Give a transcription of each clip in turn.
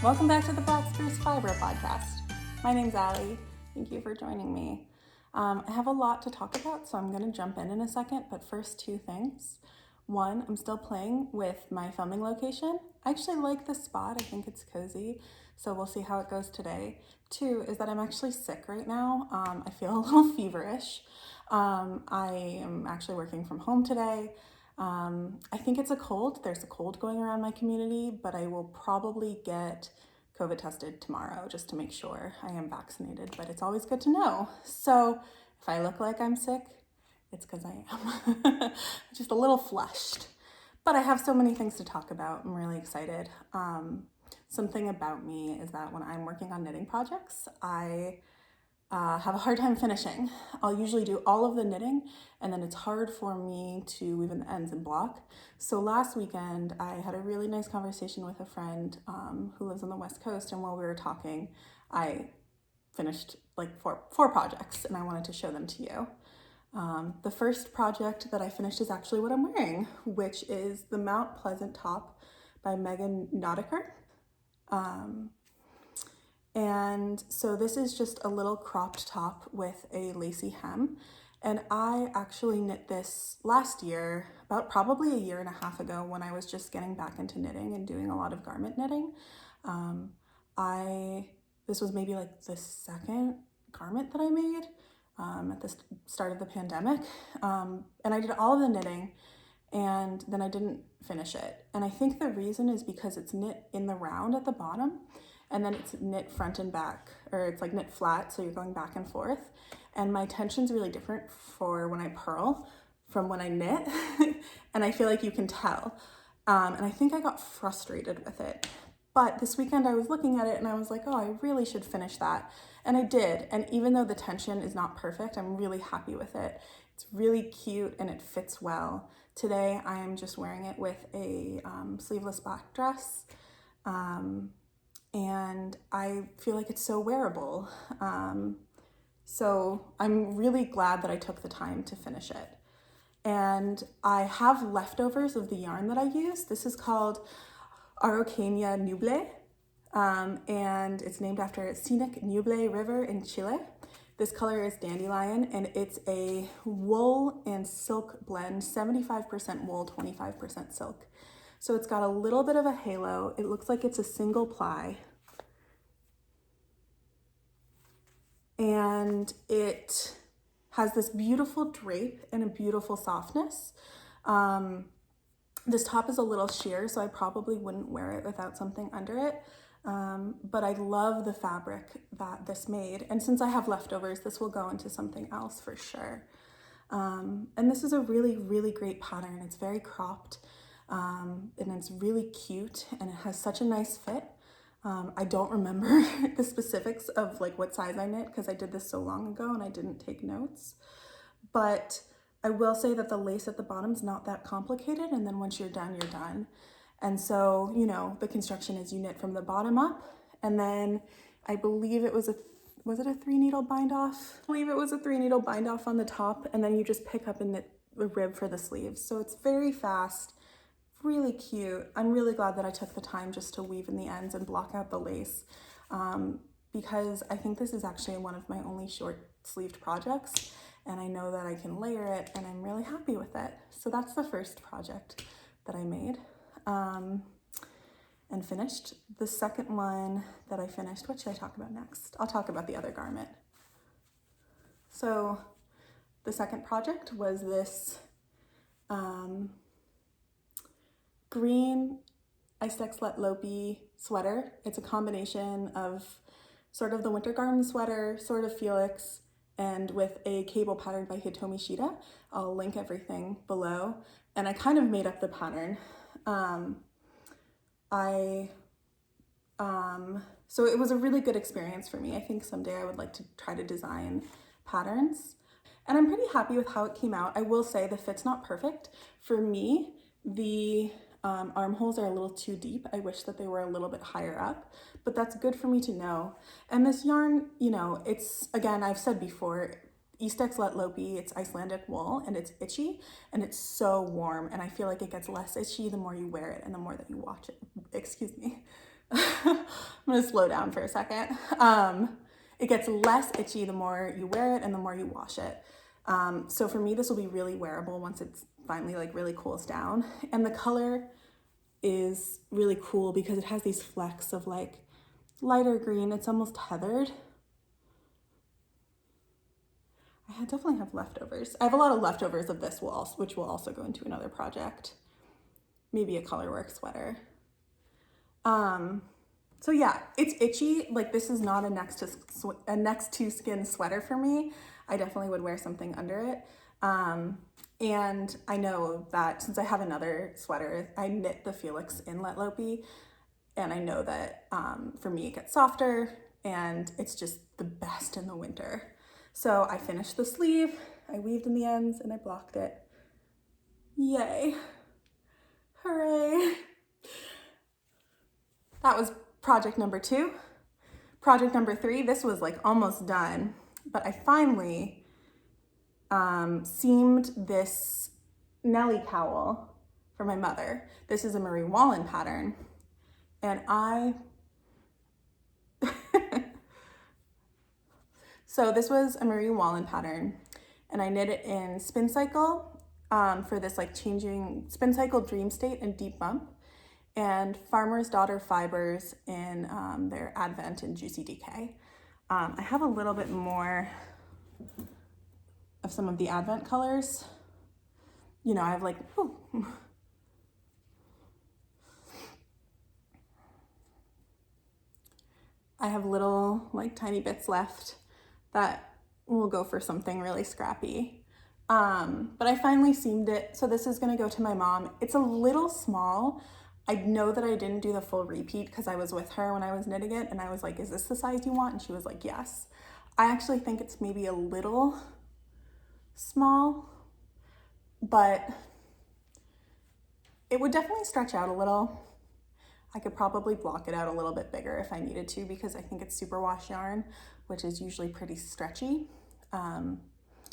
Welcome back to the Black Spruce Fiber Podcast. My name's Allie. Thank you for joining me. I have a lot to talk about, so I'm going to jump in a second, but first two things. One, I'm still playing with my filming location. I actually like this spot. I think it's cozy, so we'll see how it goes today. Two is that I'm actually sick right now. I feel a little feverish. I am actually working from home today. I think it's a cold. There's a cold going around my community, but I will probably get COVID tested tomorrow just to make sure I am vaccinated, but it's always good to know. So if I look like I'm sick, it's because I am. Just a little flushed. But I have so many things to talk about. I'm really excited. Something about me is that when I'm working on knitting projects, I have a hard time finishing. I'll usually do all of the knitting, and then it's hard for me to weave in the ends and block. So last weekend, I had a really nice conversation with a friend who lives on the West Coast, and while we were talking, I finished like four projects, and I wanted to show them to you. The first project that I finished is actually what I'm wearing, which is the Mount Pleasant top by Megan Naudiker. And so this is just a little cropped top with a lacy hem. And I actually knit this last year, about probably a year and a half ago when I was just getting back into knitting and doing a lot of garment knitting. This was maybe like the second garment that I made at the start of the pandemic. And I did all of the knitting and then I didn't finish it. And I think the reason is because it's knit in the round at the bottom, and then it's knit front and back, or it's like knit flat, so you're going back and forth. And my tension's really different for when I purl from when I knit, and I feel like you can tell. And I think I got frustrated with it. But this weekend I was looking at it and I was like, oh, I really should finish that. And I did. And even though the tension is not perfect, I'm really happy with it. It's really cute and it fits well. Today I am just wearing it with a sleeveless black dress. And I feel like it's so wearable. So I'm really glad that I took the time to finish it. And I have leftovers of the yarn that I used. This is called Araucania Nuble, and it's named after a scenic Nuble River in Chile. This color is Dandelion, and it's a wool and silk blend, 75% wool, 25% silk. So it's got a little bit of a halo. It looks like it's a single ply. And it has this beautiful drape and a beautiful softness. This top is a little sheer, so I probably wouldn't wear it without something under it. But I love the fabric that this made. And since I have leftovers, this will go into something else for sure. And this is a really, really great pattern. It's very cropped. And it's really cute and it has such a nice fit. I don't remember the specifics of like what size I knit because I did this so long ago and I didn't take notes. But I will say that the lace at the bottom is not that complicated, and then once you're done, you're done. And so, you know, the construction is you knit from the bottom up, and then I believe it was a 3-needle bind off? I believe it was a 3-needle bind off on the top, and then you just pick up and knit the rib for the sleeves. So it's very fast, really cute. I'm really glad that I took the time just to weave in the ends and block out the lace, because I think this is actually one of my only short sleeved projects, and I know that I can layer it and I'm really happy with it. So that's the first project that I made and finished. The second one that I finished, what should I talk about next? I'll talk about the other garment. So the second project was this green Istex Lettlopi sweater. It's a combination of sort of the winter garden sweater, sort of Felix, and with a cable pattern by Hitomi Shida. I'll link everything below. And I kind of made up the pattern. So it was a really good experience for me. I think someday I would like to try to design patterns. And I'm pretty happy with how it came out. I will say the fit's not perfect. For me, the armholes are a little too deep. I wish that they were a little bit higher up, but that's good for me to know. And this yarn, you know, it's, again, I've said before, Istex Lettlopi, it's Icelandic wool and it's itchy and it's so warm, and I feel like it gets less itchy the more you wear it and the more that you wash it. Excuse me. I'm gonna slow down for a second. It gets less itchy the more you wear it and the more you wash it. So for me, this will be really wearable once it's finally like really cools down. And the color is really cool because it has these flecks of like lighter green. It's almost heathered. I definitely have leftovers. I have a lot of leftovers of this, which will also go into another project. Maybe a colorwork sweater. So yeah, it's itchy. Like this is not a next to skin sweater for me. I definitely would wear something under it. And I know that since I have another sweater, I knit the Felix in Lettlopi, and I know that for me it gets softer and it's just the best in the winter. So I finished the sleeve, I weaved in the ends, and I blocked it. Yay. Hooray. That was project number 2. Project number 3, this was like almost done, but I finally seamed this Nelly cowl for my mother. This is a Marie Wallin pattern, and so this was a Marie Wallin pattern, and I knit it in Spincycle for this like changing Spincycle Dream State and Deep Bump, and Farmer's Daughter fibers in their Advent and Juicy Decay. I have a little bit more of some of the Advent colors. You know, I have like, I have little like tiny bits left that will go for something really scrappy. But I finally seamed it. So this is gonna go to my mom. It's a little small. I know that I didn't do the full repeat because I was with her when I was knitting it, and I was like, is this the size you want? And she was like, yes. I actually think it's maybe a little small, but it would definitely stretch out a little. I could probably block it out a little bit bigger if I needed to, because I think it's superwash yarn, which is usually pretty stretchy,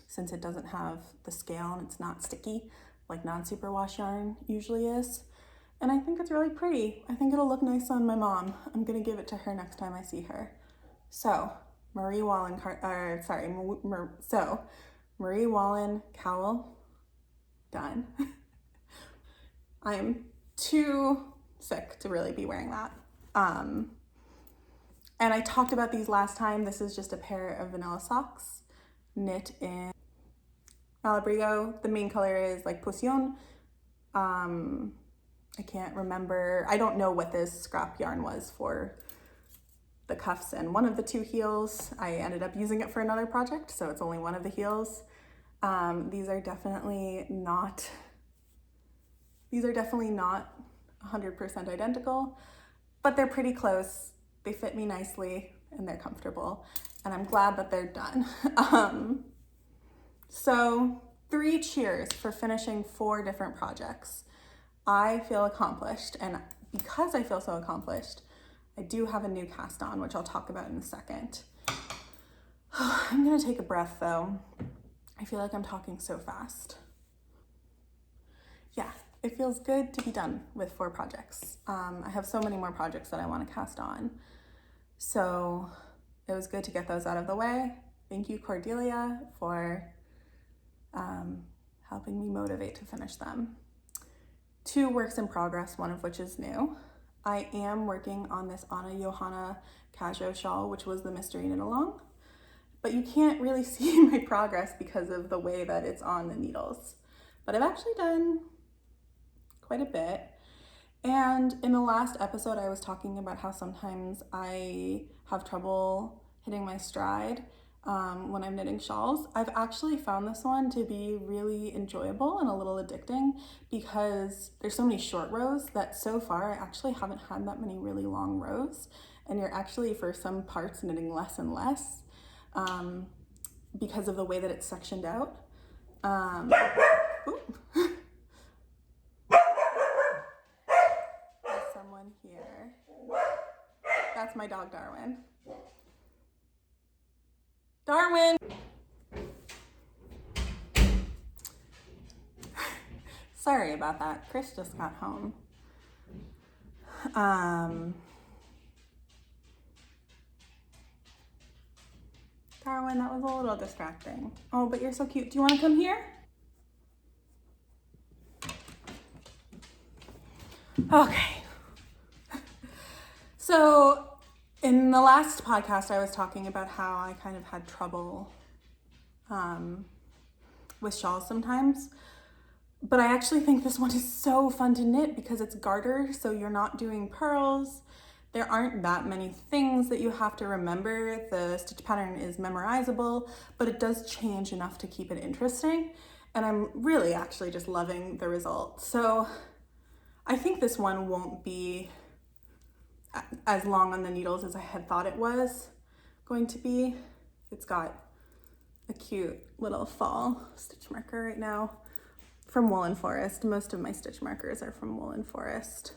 since it doesn't have the scale and it's not sticky like non-superwash yarn usually is. And I think it's really pretty. I think it'll look nice on my mom. I'm gonna give it to her next time I see her. So Marie Wallin cowl, done. I am too sick to really be wearing that. And I talked about these last time. This is just a pair of vanilla socks knit in Malabrigo. The main color is like Potion. I can't remember. I don't know what this scrap yarn was for the cuffs and one of the 2 heels. I ended up using it for another project, so it's only one of the heels. These are definitely not 100% identical, but they're pretty close. They fit me nicely and they're comfortable, and I'm glad that they're done. So 3 cheers for finishing 4 different projects. I feel accomplished, and because I feel so accomplished, I do have a new cast on, which I'll talk about in a second. I'm gonna take a breath though. I feel like I'm talking so fast. Yeah, it feels good to be done with 4 projects. I have so many more projects that I want to cast on, so it was good to get those out of the way. Thank you, Cordelia, for helping me motivate to finish them. 2 works in progress, one of which is new. I am working on this Anna Johanna Casio shawl, which was the mystery knit along, but you can't really see my progress because of the way that it's on the needles. But I've actually done quite a bit. And in the last episode, I was talking about how sometimes I have trouble hitting my stride when I'm knitting shawls. I've actually found this one to be really enjoyable and a little addicting because there's so many short rows that so far I actually haven't had that many really long rows, and you're actually for some parts knitting less and less because of the way that it's sectioned out. There's someone here. That's my dog, Darwin. Darwin! Sorry about that. Chris just got home. Carwin, that was a little distracting. Oh, but you're so cute. Do you want to come here? Okay. So in the last podcast, I was talking about how I kind of had trouble with shawls sometimes. But I actually think this one is so fun to knit because it's garter, so you're not doing pearls. There aren't that many things that you have to remember. The stitch pattern is memorizable, but it does change enough to keep it interesting. And I'm really actually just loving the result. So I think this one won't be as long on the needles as I had thought it was going to be. It's got a cute little fall stitch marker right now from Woolen Forest. Most of my stitch markers are from Woolen Forest.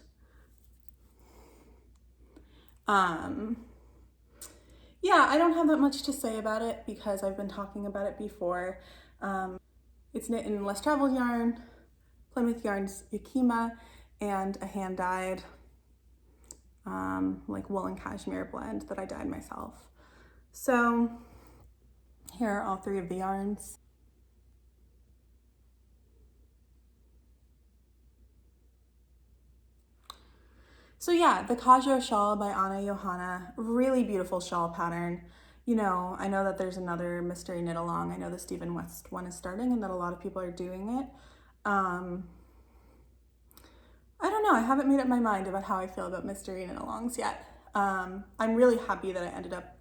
Yeah, I don't have that much to say about it because I've been talking about it before. It's knit in less traveled yarn, Plymouth Yarns Yakima, and a hand dyed like wool and cashmere blend that I dyed myself. So here are all three of the yarns. So yeah, the Kajo shawl by Anna Johanna, really beautiful shawl pattern. You know, I know that there's another mystery knit along. I know the Stephen West one is starting and that a lot of people are doing it. I don't know, I haven't made up my mind about how I feel about mystery knit alongs yet. I'm really happy that I ended up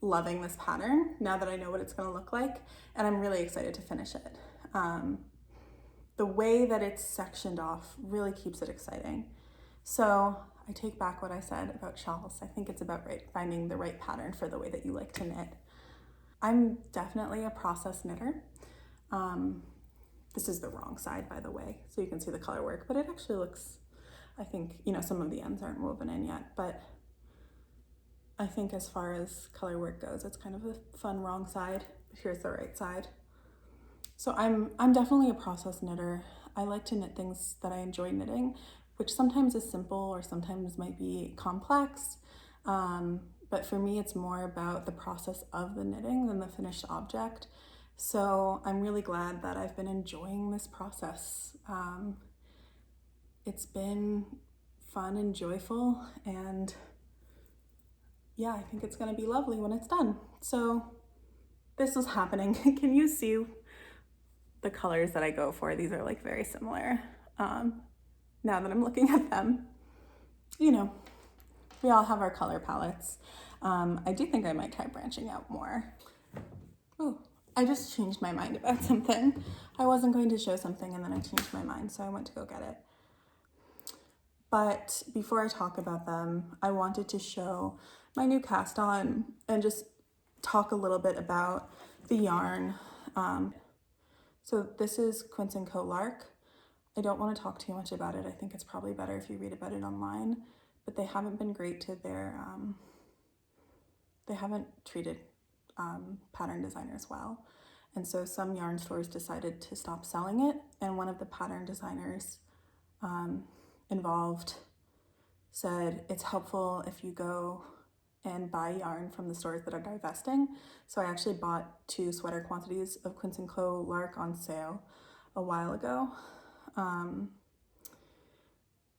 loving this pattern now that I know what it's gonna look like, and I'm really excited to finish it. The way that it's sectioned off really keeps it exciting. So I take back what I said about shawls. I think it's about finding the right pattern for the way that you like to knit. I'm definitely a process knitter. This is the wrong side, by the way, so you can see the color work, but it actually looks, I think, you know, some of the ends aren't woven in yet, but I think as far as color work goes, it's kind of a fun wrong side. Here's the right side. So I'm definitely a process knitter. I like to knit things that I enjoy knitting, which sometimes is simple or sometimes might be complex. But for me, it's more about the process of the knitting than the finished object. So I'm really glad that I've been enjoying this process. It's been fun and joyful, and yeah, I think it's gonna be lovely when it's done. So this was happening. Can you see the colors that I go for? These are like very similar. Now that I'm looking at them, you know, we all have our color palettes. I do think I might try branching out more. Oh, I just changed my mind about something. I wasn't going to show something and then I changed my mind, so I went to go get it. But before I talk about them, I wanted to show my new cast on and just talk a little bit about the yarn. So this is Quince & Co. Lark. I don't want to talk too much about it. I think it's probably better if you read about it online, but they haven't been great to their, they haven't treated pattern designers well. And so some yarn stores decided to stop selling it, and one of the pattern designers involved said it's helpful if you go and buy yarn from the stores that are divesting. So I actually bought 2 sweater quantities of Quince & Co. Lark on sale a while ago.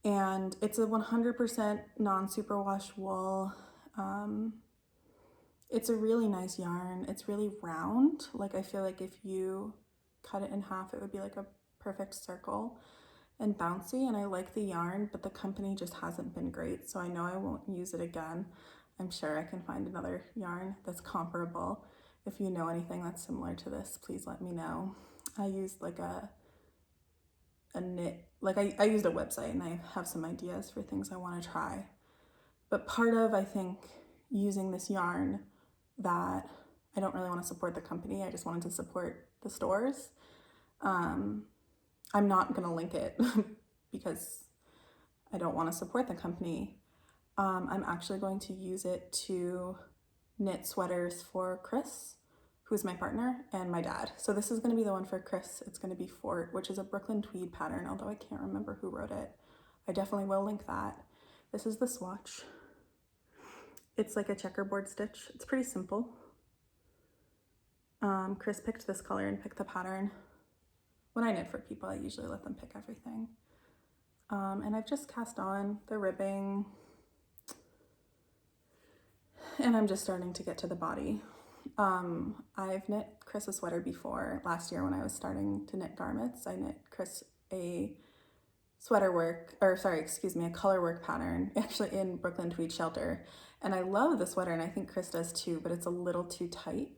And it's a 100% non-superwash wool. It's a really nice yarn. It's really round. Like, I feel like if you cut it in half, it would be like a perfect circle and bouncy. And I like the yarn, but the company just hasn't been great. So I know I won't use it again. I'm sure I can find another yarn that's comparable. If you know anything that's similar to this, please let me know. I used like a knit, like I used a website and I have some ideas for things I want to try. But part of, I think, using this yarn that I don't really want to support the company, I just wanted to support the stores. I'm not going to link it because I don't want to support the company. I'm actually going to use it to knit sweaters for Chris, who's my partner, and my dad. So this is going to be the one for Chris. It's going to be Fort, which is a Brooklyn tweed pattern, although I can't remember who wrote it. I definitely will link that. This is the swatch. It's like a checkerboard stitch. It's pretty simple. Chris picked this color and picked the pattern. When I knit for people, I usually let them pick everything. And I've just cast on the ribbing, and I'm just starting to get to the body. I've knit Chris a sweater before. Last year when I was starting to knit garments, I knit Chris a a color work pattern, actually in Brooklyn Tweed Shelter. And I love the sweater, and I think Chris does too, but it's a little too tight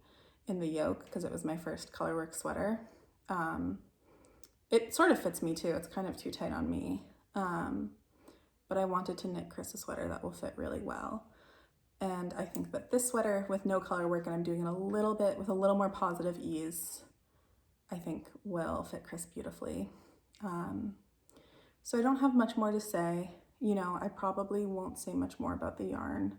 in the yoke because it was my first color work sweater. It sort of fits me too. It's kind of too tight on me. But I wanted to knit Chris a sweater that will fit really well. And I think that this sweater with no color work, and I'm doing it a little bit with a little more positive ease, I think will fit Chris beautifully. So I don't have much more to say. You know, I probably won't say much more about the yarn.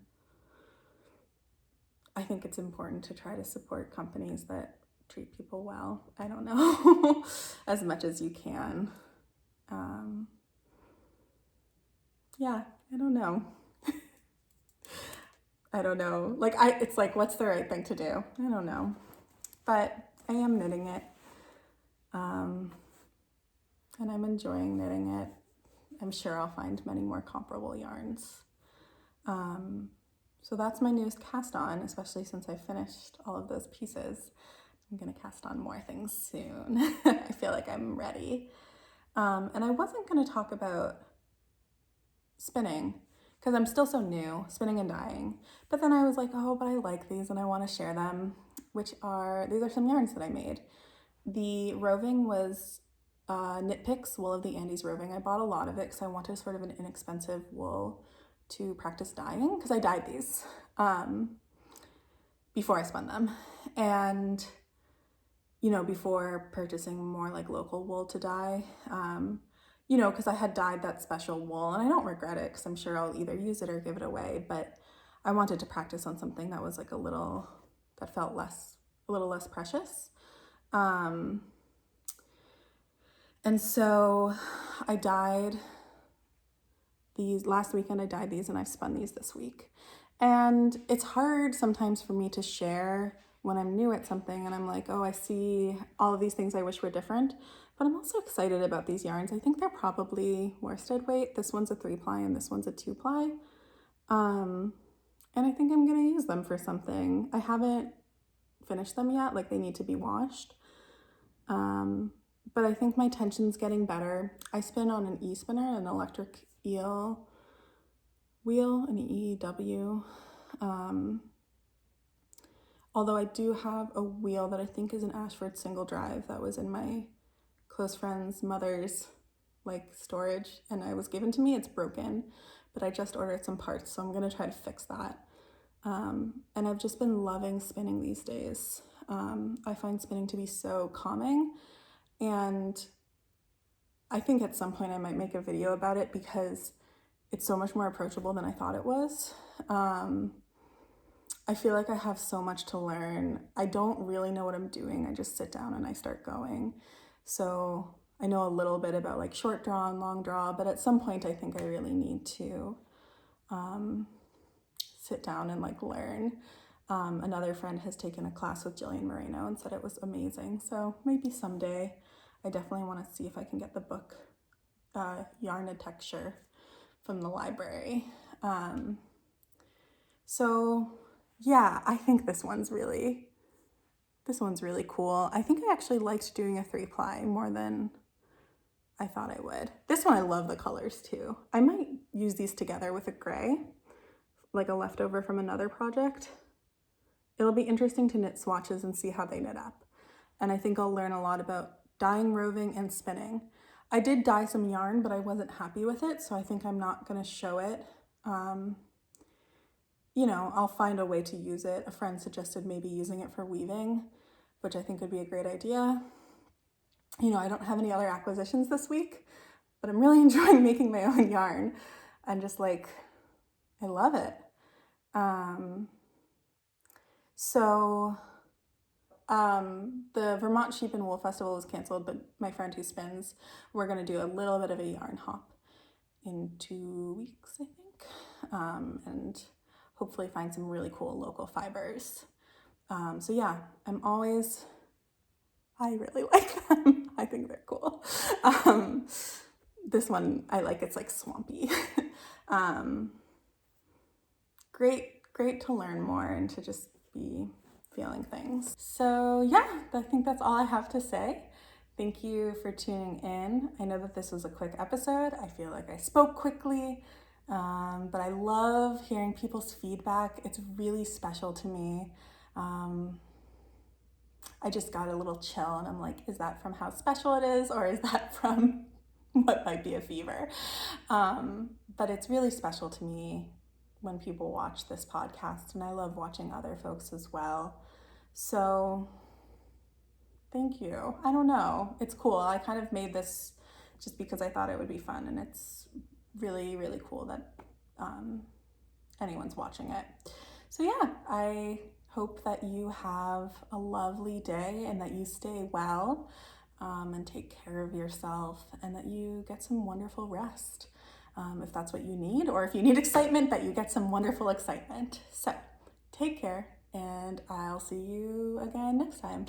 I think it's important to try to support companies that treat people well. I don't know, as much as you can. Yeah, I don't know. I don't know. It's like, what's the right thing to do? I don't know. But I am knitting it. And I'm enjoying knitting it. I'm sure I'll find many more comparable yarns. So that's my newest cast on, especially since I finished all of those pieces. I'm gonna cast on more things soon. I feel like I'm ready. And I wasn't gonna talk about spinning because I'm still so new, spinning and dyeing. But then I was like, oh, but I like these and I wanna share them, these are some yarns that I made. The Roving was Knit Picks Wool of the Andes Roving. I bought a lot of it because I wanted sort of an inexpensive wool to practice dyeing, because I dyed these before I spun them. And, you know, before purchasing more like local wool to dye, you know, because I had dyed that special wool, and I don't regret it because I'm sure I'll either use it or give it away, but I wanted to practice on something that was like that felt a little less precious. And so I dyed these last weekend. I dyed these and I've spun these this week. And it's hard sometimes for me to share when I'm new at something and I'm like, oh, I see all of these things I wish were different. But I'm also excited about these yarns. I think they're probably worsted weight. This one's a 3-ply and this one's a 2-ply. And I think I'm gonna use them for something. I haven't finished them yet, like they need to be washed. But I think my tension's getting better. I spin on an e-spinner, an electric eel wheel, an EEW. Although I do have a wheel that I think is an Ashford single drive that was in my close friend's mother's storage, and it was given to me. It's broken, but I just ordered some parts, so I'm gonna try to fix that. And I've just been loving spinning these days. I find spinning to be so calming, and I think at some point I might make a video about it because it's so much more approachable than I thought it was. I feel like I have so much to learn. I don't really know what I'm doing. I just sit down and I start going. So I know a little bit about like short draw and long draw, but at some point I think I really need to sit down and learn. Another friend has taken a class with Jillian Moreno and said it was amazing. So maybe someday. I definitely want to see if I can get the book Yarnitecture from the library. So yeah, I think this one's really cool. I think I actually liked doing a 3-ply more than I thought I would. This one, I love the colors too. I might use these together with a gray, like a leftover from another project. It'll be interesting to knit swatches and see how they knit up. And I think I'll learn a lot about dyeing, roving, and spinning. I did dye some yarn, but I wasn't happy with it, so I think I'm not gonna show it. You know, I'll find a way to use it. A friend suggested maybe using it for weaving, which I think would be a great idea. You know, I don't have any other acquisitions this week, but I'm really enjoying making my own yarn. And just I love it. The Vermont Sheep and Wool Festival was canceled, but my friend who spins, we're gonna do a little bit of a yarn hop in 2 weeks, I think. And hopefully find some really cool local fibers. So yeah, I really like them. I think they're cool. This one I like, it's like swampy. Great to learn more and to just be feeling things. So yeah, I think that's all I have to say. Thank you for tuning in. I know that this was a quick episode. I feel like I spoke quickly, but I love hearing people's feedback. It's really special to me. I just got a little chill and I'm like, is that from how special it is, or is that from what might be a fever? But it's really special to me when people watch this podcast, and I love watching other folks as well. So thank you. I don't know. It's cool. I kind of made this just because I thought it would be fun, and it's really, really cool that anyone's watching it. So yeah, I hope that you have a lovely day and that you stay well and take care of yourself, and that you get some wonderful rest. If that's what you need, or if you need excitement, that you get some wonderful excitement. So take care, and I'll see you again next time.